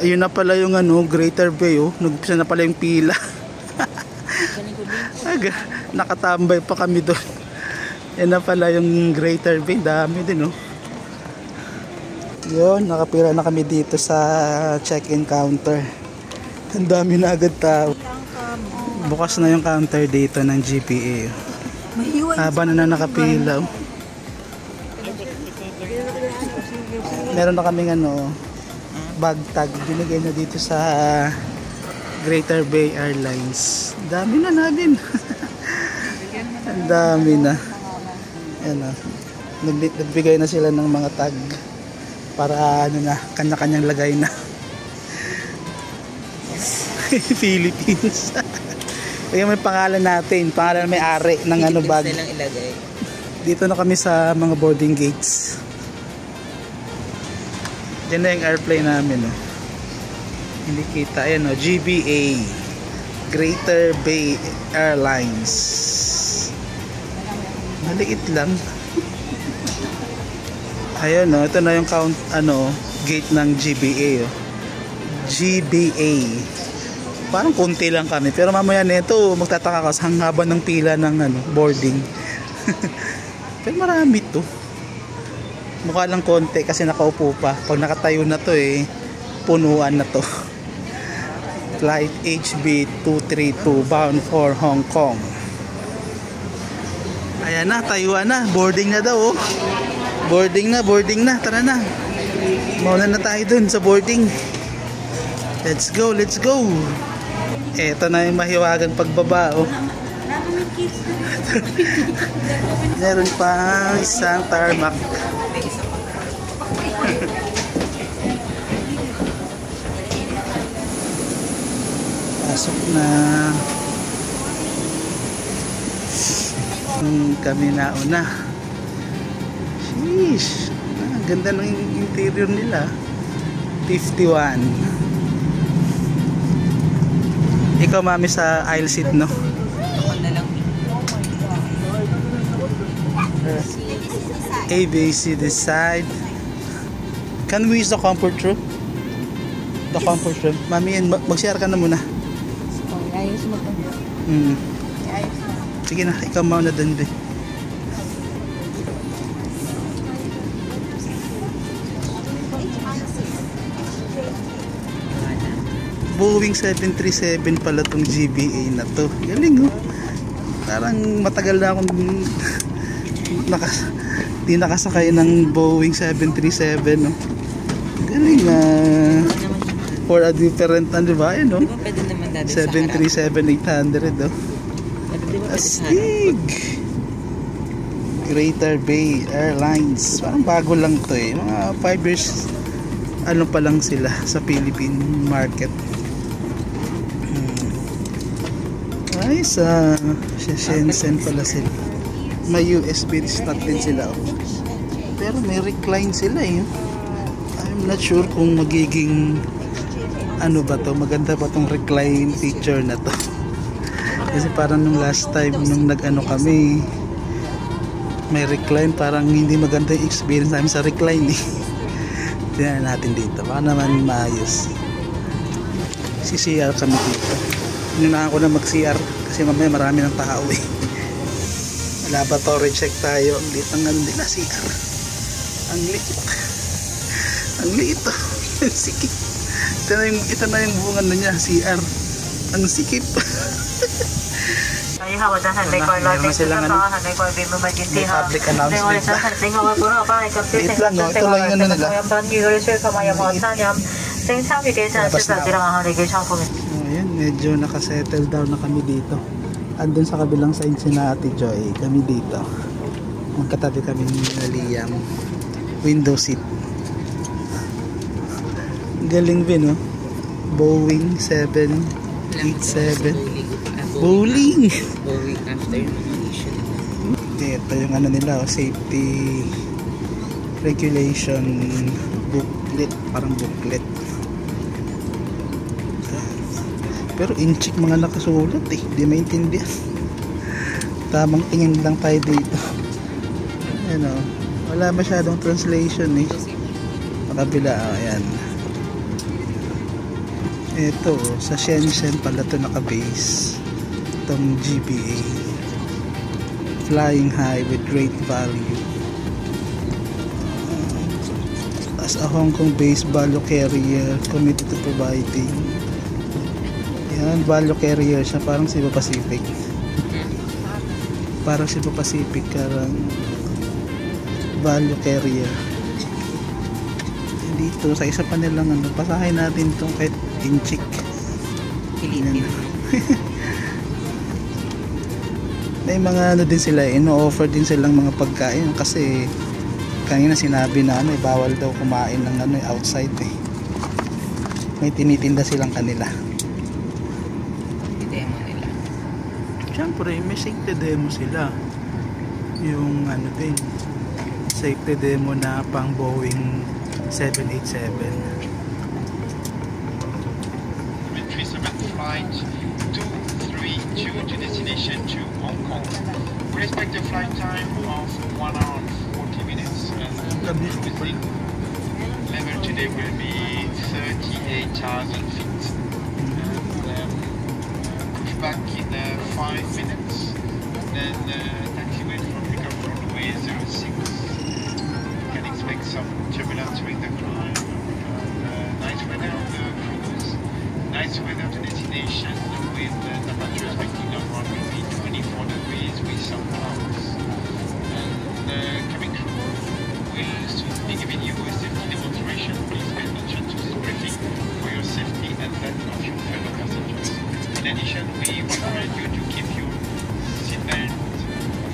Ayun na pala yung ano, Greater Bay, oh. Nagpisa na pala yung pila. Nakatambay pa kami doon. Yan na pala yung Greater Bay. Dami din, oh. Yun, nakapira na kami dito sa check-in counter. Ang dami na agad tao. Bukas na yung counter dito ng GPA. Haba na nakapila, oh. Meron na kaming ano, bag tag binigay na dito sa Greater Bay Airlines. Dami na natin. Ang dami na. Ayan, nagbigay na sila ng mga tag para ano na, kanya-kanyang lagay na. Philippines. Kaya may pangalan natin, pangalan may ari ng ano bag. Dito na kami sa mga boarding gates. Yan na yung airplane namin, oh. Hindi kita, ayan, oh, GBA Greater Bay Airlines. Maliit lang. Ayan, oh, ito na yung count, ano, gate ng GBA, oh. GBA. Parang konti lang kami, pero mamaya nito magtataka ka sa haba ng pila ng ano, boarding. Pero marami to. Mukha lang konti kasi nakaupo pa. Pag nakatayo na to punuan na to. Flight HB232 bound for Hong Kong. Ayan na, tayuan na. Boarding na daw, oh. Boarding na. Tara na. Mauna na tayo dun sa boarding. Let's go. Eto na yung mahiwagang pagbaba, oh. Meron pa isang tarmac. Pasok na. Kami nauna. Sheesh. Ang ganda ng interior nila. 51. Ikaw, mami, sa aisle seat, no? ABC this side. Can we use the comfort room? The comfort room. Mami, mag-share ka na muna. Ayos mo to. Sige na, ikaw mauna dun din. Boeing 737 pala tong GBA na to. Galing, oh. Parang matagal na akong di nakasakay ng Boeing 737, no? Galing, for a different, ano ba, yun, no? 737-800, oh. Astig! Greater Bay Airlines. Parang bago lang to, mga 5 years ano pa lang sila sa Philippine market. Ay, sa Shenzhen pala sila. May USB slot din sila, oh. Pero may recline sila, I'm not sure kung magiging ano ba to, maganda ba tong recline feature na to. Kasi parang nung last time nung nag-ano kami, may recline, parang hindi maganda yung experience namin sa recline, Tingnan natin dito, baka naman maayos. CR kami dito. Inunahan ko na mag-CR kasi mamaya marami ng tao, Laboratory check tayo. Ang liit ng nila, CR. Ang liit. Ang liit, oh. Ang sikip. Ito na yung bungan na niya, CR. Ang sikip. Meron na silang ano, may public announcement na. Liit lang, no? Ito lang yung ano nila. Ayan, medyo nakasettle down na kami dito. Andun sa kabilang side si na Ate Joy, kami dito. Magkatabi kami ni Liam. Window seat. Galing din, no? Boeing 787. Bowling after nomination. Ito yung ano nila, safety regulation booklet, parang booklet. Pero in-check mga nakasulat, di maintindihan. Tamang tingin lang tayo dito. Ayan, oh. Wala masyadong translation, Makabila, ayan. Ito, sa Shenzhen pala ito naka-base. Itong GBA. Flying high with great value. As a Hong Kong-based value carrier committed to providing. Yan, value carrier siya. Parang Cebu Pacific. Parang Cebu Pacific. Karang value carrier. Dito, sa isa pa nilang pasahin natin itong kahit inchik. Kilinan. May mga din sila, ino-offer din silang mga pagkain kasi kanina sinabi na bawal daw kumain ng outside may tinitinda silang kanila. Demo nila. Siyempre may safety demo sila, yung din safety demo na pang Boeing 787. Flight 232 to destination to Hong Kong. We expect a flight time of 1 hour and 40 minutes. And cruising level today will be 38,000 feet. And push back in 5 minutes. Then taxiway from pickup runway 06. You can expect some turbulence during the climb. Nice weather on the cruise. Nice weather to destination with temperature expecting around maybe 24 degrees with some clouds. And the cabin crew will soon be giving you a safety demonstration. Please pay attention to this briefing for your safety and that of your fellow passengers. In addition, we recommend you to keep your seatbelt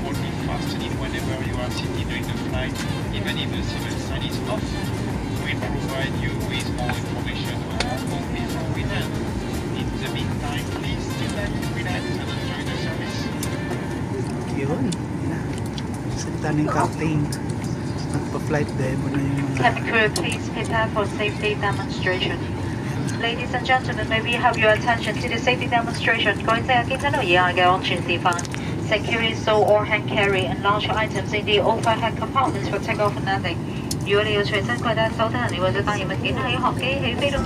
firmly fastened whenever you are sitting during the flight, even if the seatbelt sign is off. We'll provide you with more information on Hong Kong before we land. In the meantime, please sit back, relax, and enjoy the service. Yun. Salita ng captain. Nagpa-flight demo na yung mga... Cabin crew, please prepare for safety demonstration. Ladies and gentlemen, may we have your attention to the safety demonstration. 各位在經濟路以外嘅安全示範 Securely store or hand carry and large items in the overhead compartments for takeoff and landing. 如果你要隨身攜帶手提行李或者單人物件喺航機起飛動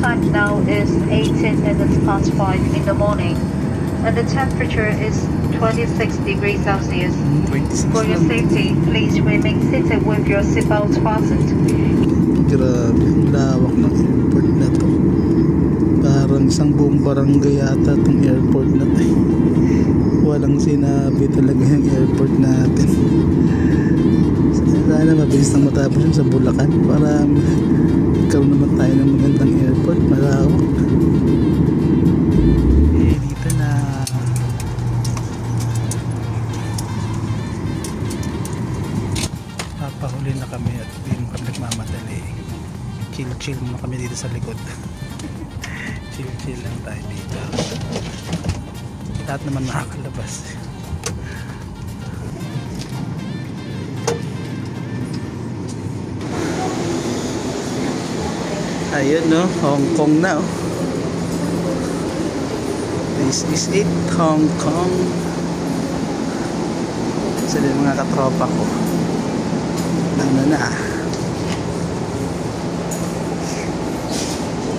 time now is 18 minutes past 5 in the morning, and the temperature is 26 degrees Celsius. 26 For your lang. safety, please remain seated with your seatbelt fastened. Grabe, ang lawak ng airport na to. Parang isang buong barangay yata itong airport na to. Walang sinabi talaga yung airport natin. Sana mabilis na matapos yun sa Bulacan para ikaw naman tayo ng magandang airport, malawak. Eh, dito na. Papahuli na kami at hindi mo kami nagmamadali. Chill muna kami dito sa likod. Chill lang tayo dito. Lahat naman nakakalabas. Ayun no, Hong Kong na oh. This is it, Hong Kong. Isa din mga katropa ko. Ano na.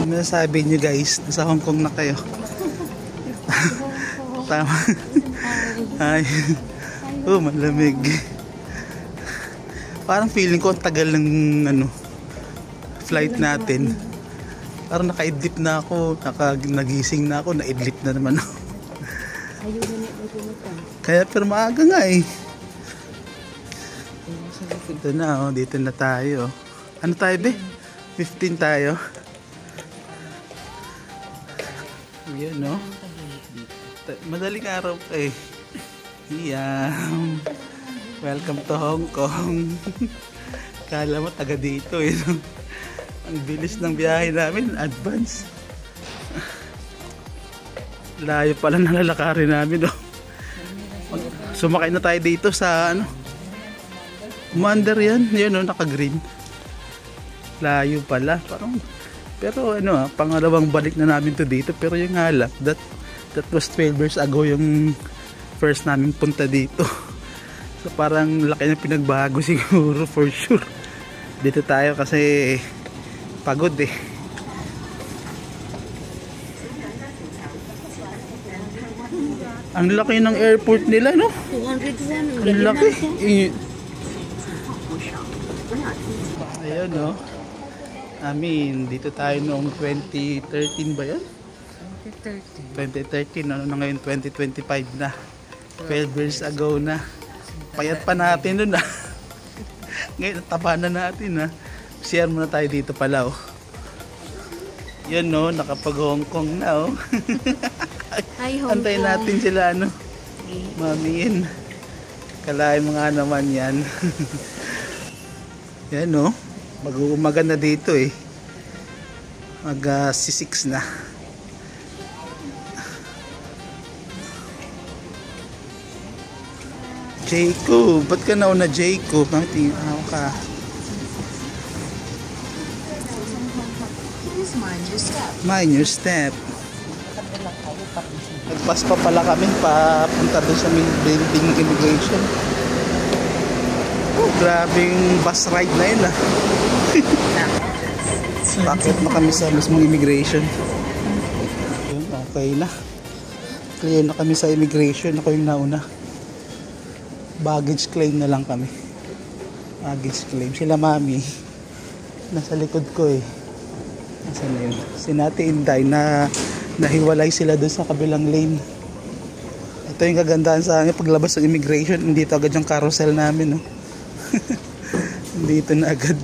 Ano sabi nyo guys, nasa Hong Kong na kayo. Tama. Ay. Oh, malamig. Parang feeling ko ang tagal ng ano, flight natin. Parang nakaidlip na ako, nagising na ako, naidlip na naman ako. Kaya pero maaga nga eh. Ito na oh, dito na tayo. Ano tayo be? 15 tayo. Yan no. Madaling araw pa eh. Yan. Welcome to Hong Kong. Kala mo taga dito eh. Ang bilis ng biyahe namin, advance. Layo pala nalalakarin namin oh. Sumakay na tayo dito sa ano. Commander yan, yun oh, naka-green. Layo pala, parang. Pero ano pangalawang balik na namin to dito. Pero yung halap, that was 12 years ago yung first namin punta dito. So parang laki na pinagbago siguro for sure. Dito tayo kasi pagod eh. Ang laki ng airport nila no? 201. Ang laki. Ayun no. I mean, dito tayo noong 2013 ba yan? 2013, ano na ngayon 2025 na. 12 years ago na. Payat pa natin nun ah. Ngayon taba na natin ah. Share muna tayo dito pala oh. Yun no, nakapag Hong Kong na oh. Hi Hong Antayin Kong. natin sila ano. Mamiin. Kalahin mga naman yan. Yan no. Mag-uumaga na dito eh. Mag-6 na. Jacob, ba't ka nauna Jacob? Tingin ka. Mind your step. Nagpas pa pala kami papunta doon sa main building immigration. Oh, grabing bus ride na yun ah. Bakit na kami sa mismong immigration. Yun, okay na. Clear na kami sa immigration. Ako yung nauna. Baggage claim na lang kami. Baggage claim. Sila mami. Nasa likod ko eh. Nasaan na yun? Sinati Inday na nahiwalay sila doon sa kabilang lane. Ito yung kagandahan sa amin paglabas ng immigration. Hindi ito agad yung carousel namin. No? Dito na agad.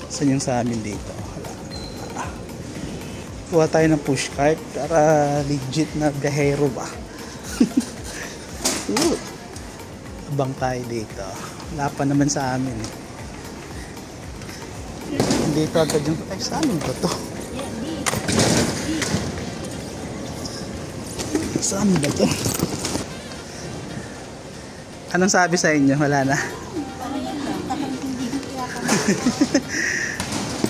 Saan yung sa amin dito? Kuha tayo ng pushcart para legit na biyahero ba. Abang tayo dito. Wala pa naman sa amin eh. Dito agad yung ay sa amin ba to? Saan ba to? Anong sabi sa inyo? Wala na.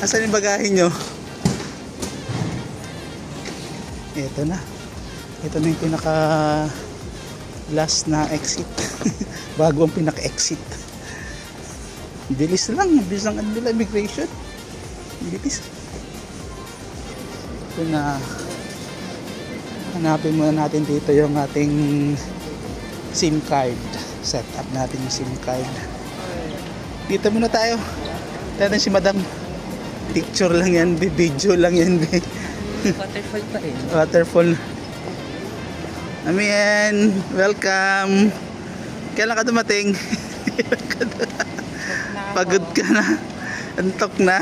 Asan yung bagahe nyo? Ito na. Ito na yung pinaka last na exit. Bago ang pinaka exit. Bilis lang. Bilis ang nila immigration. Bilis. Ito na. Hanapin muna natin dito yung ating SIM card. Set up natin yung SIM card. Dito muna tayo. Tayo si Madam. Picture lang yan, video lang yan. Waterfall pa rin. Waterfall. Amen. Welcome. Kailan ka dumating? Pagod ka na. Antok na.